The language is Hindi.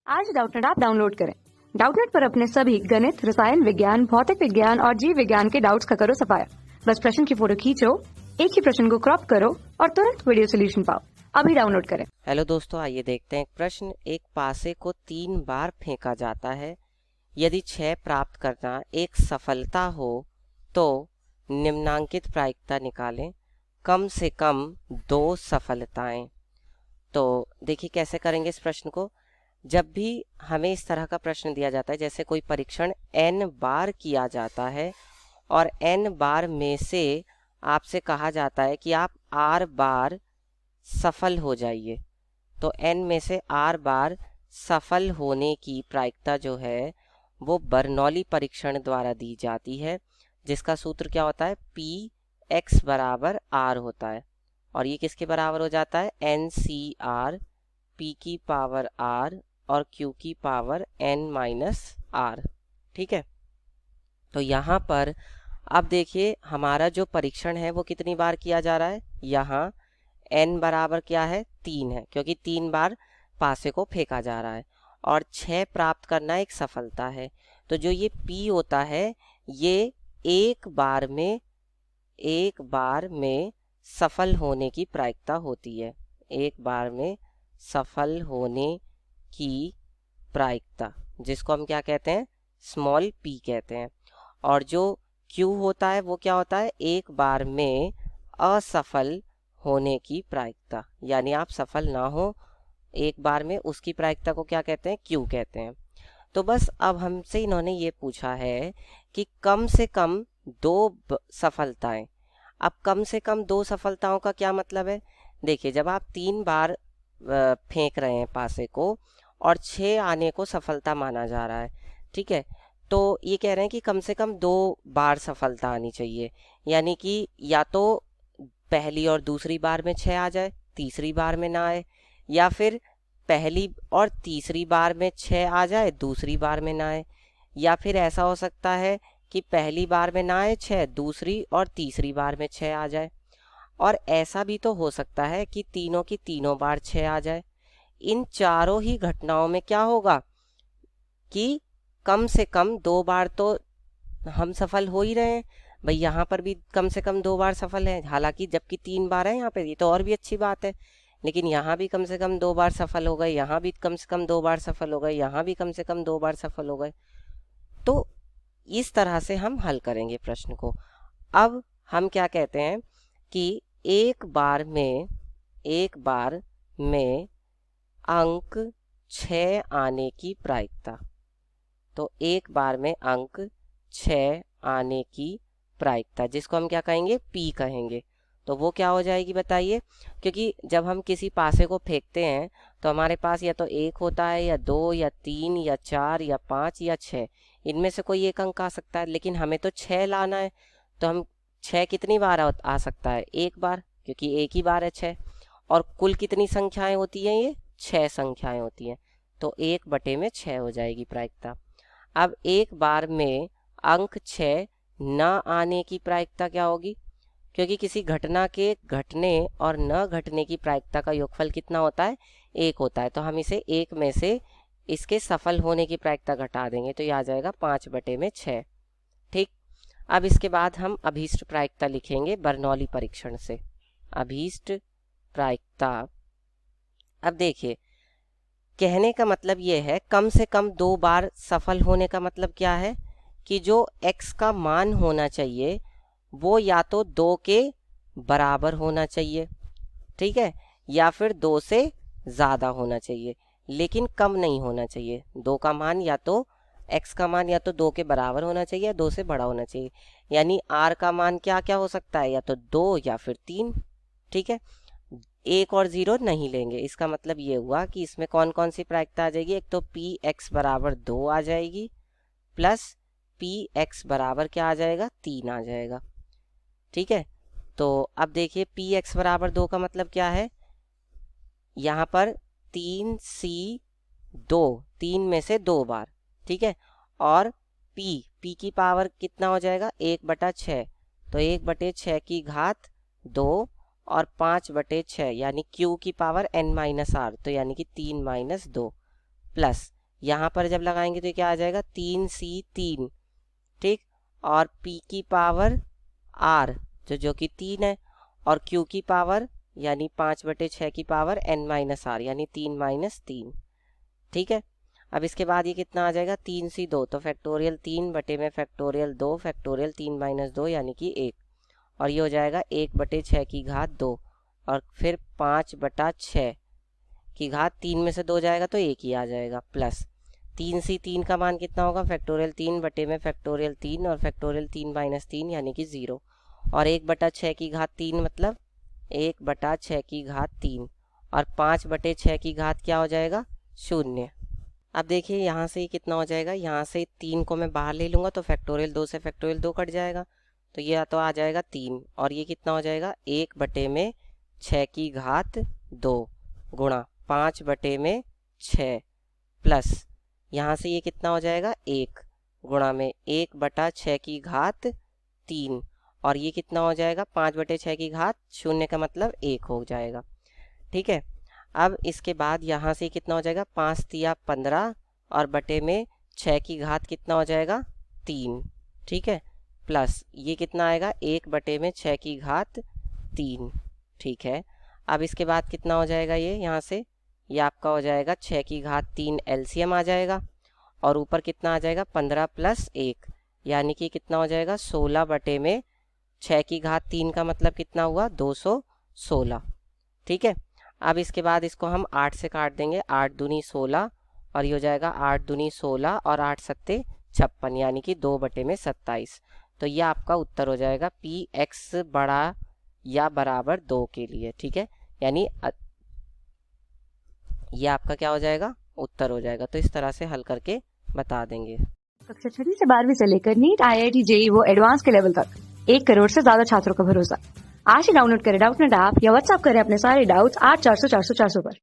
आज डाउटनेट ऐप डाउनलोड करें। डाउटनेट पर अपने सभी गणित, रसायन विज्ञान, भौतिक विज्ञान और जीव विज्ञान के डाउट्स का करो सफाया। बस प्रश्न की फोटो खींचो, एक ही प्रश्न को क्रॉप करो और तुरंत वीडियो सोल्यूशन पाओ। अभी डाउनलोड करें। हेलो दोस्तों, आइए देखते हैं एक प्रश्न। एक पासे को 3 बार फेंका जाता है। यदि 6 प्राप्त करना एक सफलता हो तो निम्नांकित प्रायिकता निकालें। कम से कम 2 सफलताएं। तो देखिए कैसे करेंगे इस प्रश्न को। जब भी हमें इस तरह का प्रश्न दिया जाता है, जैसे कोई परीक्षण n बार किया जाता है और n बार में से आपसे कहा जाता है कि आप r बार सफल हो जाइए, तो n में से r बार सफल होने की प्रायिकता जो है वो बर्नौली परीक्षण द्वारा दी जाती है, जिसका सूत्र क्या होता है, p x बराबर r होता है। और ये किसके बराबर हो जाता है, NCR p की पावर r और q की पावर n माइनस r। ठीक है, तो यहाँ पर अब देखिए हमारा जो परीक्षण है वो कितनी बार किया जा रहा है। यहाँ n बराबर क्या है, 3 है, क्योंकि 3 बार पासे को फेंका जा रहा है और 6 प्राप्त करना एक सफलता है। तो जो ये p होता है ये एक बार में सफल होने की प्रायिकता होती है। एक बार में सफल होने की प्रायिकता, जिसको हम क्या कहते हैं, स्मॉल p कहते हैं। और जो q होता है वो क्या होता है, एक बार में असफल होने की प्रायिकता, यानी आप सफल ना हो एक बार में, उसकी प्रायिकता को क्या कहते हैं, q कहते हैं। तो बस अब हमसे इन्होंने ये पूछा है कि कम से कम 2 सफलताएं। अब कम से कम 2 सफलताओं का क्या मतलब है। देखिए, जब आप 3 बार फेंक रहे हैं पासे को और 6 आने को सफलता माना जा रहा है, ठीक है, तो ये कह रहे हैं कि कम से कम 2 बार सफलता आनी चाहिए। यानी कि या तो पहली और दूसरी बार में 6 आ जाए, तीसरी बार में ना आए, या फिर पहली और तीसरी बार में 6 आ जाए, दूसरी बार में ना आए, या फिर ऐसा हो सकता है कि पहली बार में ना आए 6, दूसरी और तीसरी बार में 6 आ जाए। और ऐसा भी तो हो सकता है कि तीनों की तीनों बार 6 आ जाए। इन चारों ही घटनाओं में क्या होगा कि कम से कम 2 बार तो हम सफल हो ही रहे हैं। भाई यहाँ पर भी कम से कम 2 बार सफल है, हालांकि जबकि 3 बार है यहाँ पे, ये तो और भी अच्छी बात है। लेकिन यहाँ भी कम से कम 2 बार सफल हो गए, यहाँ भी कम से कम 2 बार सफल हो गए, यहाँ भी कम से कम 2 बार सफल हो गए। तो इस तरह से हम हल करेंगे प्रश्न को। अब हम क्या कहते हैं कि एक बार में अंक 6 आने की प्रायिकता, तो एक बार में अंक 6 आने की प्रायिकता, जिसको हम क्या कहेंगे, p कहेंगे, तो वो क्या हो जाएगी बताइए। क्योंकि जब हम किसी पासे को फेंकते हैं तो हमारे पास या तो 1 होता है, या 2, या 3, या 4, या 5, या 6, इनमें से कोई एक अंक आ सकता है। लेकिन हमें तो 6 लाना है, तो हम 6 कितनी बार आ सकता है, एक बार, क्योंकि एक ही बार है 6। और कुल कितनी संख्याएं होती हैं, ये 6 संख्याएं होती हैं, तो 1/6 हो जाएगी प्रायिकता। अब एक बार में अंक 6 न आने की प्रायिकता क्या होगी, क्योंकि किसी घटना के घटने और न घटने की प्रायिकता का योगफल कितना होता है, 1 होता है। तो हम इसे 1 में से इसके सफल होने की प्रायिकता घटा देंगे, तो ये आ जाएगा 5/6। ठीक, अब इसके बाद हम अभीष्ट प्रायिकता लिखेंगे बर्नौली परीक्षण से। अभीष्ट प्रायिकता, अब देखिए कहने का मतलब ये है, कम से कम 2 बार सफल होने का मतलब क्या है कि जो x का मान होना चाहिए वो या तो 2 के बराबर होना चाहिए, ठीक है, या फिर 2 से ज़्यादा होना चाहिए, लेकिन कम नहीं होना चाहिए। 2 का मान या तो x का मान या तो 2 के बराबर होना चाहिए या 2 से बड़ा होना चाहिए। यानी r का मान क्या क्या हो सकता है, या तो 2 या फिर 3। ठीक है, 1 और 0 नहीं लेंगे। इसका मतलब ये हुआ कि इसमें कौन कौन सी प्रायिकता आ जाएगी, एक तो px बराबर 2 आ जाएगी, प्लस px बराबर क्या आ जाएगा, 3 आ जाएगा। ठीक है, तो अब देखिए px बराबर 2 का मतलब क्या है, यहाँ पर 3c2, 3 में से 2 बार, ठीक है, और p की पावर कितना हो जाएगा, 1/6, तो 1/6 की घात 2 और 5/6, यानी q की पावर n-r, तो यानी कि 3 - 2, प्लस यहाँ पर जब लगाएंगे तो क्या आ जाएगा 3c3, ठीक। और p की पावर r जो कि 3 है, और q की पावर यानी 5/6 की पावर n माइनस r यानी 3 माइनस 3, ठीक है। अब इसके बाद ये कितना आ जाएगा 3c2, तो फैक्टोरियल 3 बटे में फैक्टोरियल 2 फैक्टोरियल 3 माइनस 2 यानी कि 1, और ये हो जाएगा 1/6 की घात 2, और फिर 5/6 की घात 3 में से 2 जाएगा तो 1 ही आ जाएगा, प्लस 3c3 का मान कितना होगा फैक्टोरियल 3 बटे में फैक्टोरियल 3 और फैक्टोरियल 3 माइनस 3 यानी कि 0, और 1/6 की घात 3 मतलब 1/6 की घात 3, और 5/6 की घात क्या हो जाएगा 0। अब देखिए यहाँ से कितना हो जाएगा, यहाँ से 3 को मैं बाहर ले लूँगा तो फैक्टोरियल 2 से फैक्टोरियल 2 कट जाएगा, तो ये तो आ जाएगा 3, और ये कितना हो जाएगा 1/6 की घात 2 गुणा 5/6 प्लस यहाँ से ये कितना हो जाएगा 1 गुणा में 1/6 की घात 3, और ये कितना हो जाएगा 5/6 की घात 0 का मतलब 1 हो जाएगा, ठीक है। अब इसके बाद यहाँ से कितना हो जाएगा 5 तिया 15 और बटे में 6 की घात कितना हो जाएगा 3, ठीक है, प्लस ये कितना आएगा 1/6 की घात 3, ठीक है। अब इसके बाद कितना हो जाएगा ये यहाँ से, ये आपका हो जाएगा 6 की घात 3 एलसीएम आ जाएगा, और ऊपर कितना आ जाएगा 15 प्लस 1 यानी कि कितना हो जाएगा 16/6 की घात 3 का मतलब कितना हुआ 216, ठीक है। अब इसके बाद इसको हम 8 से काट देंगे, 8 दूनी 16, और ये हो जाएगा 8 दूनी 16 और 8 सत्ते 56 यानी कि 2/27, तो ये आपका उत्तर हो जाएगा px बड़ा या बराबर 2 के लिए, ठीक है, यानी ये आपका क्या हो जाएगा उत्तर हो जाएगा। तो इस तरह से हल करके बता देंगे। कक्षा 6वीं से 12वीं से लेकर नीट, IIT, JEE वो एडवांस के लेवल तक 1 करोड़ से ज्यादा छात्रों का भरोसा। आज ही डाउनलोड करें डाउटनेट ऐप या व्हाट्सएप करें अपने सारे डाउट्स 8400 400 400 पर।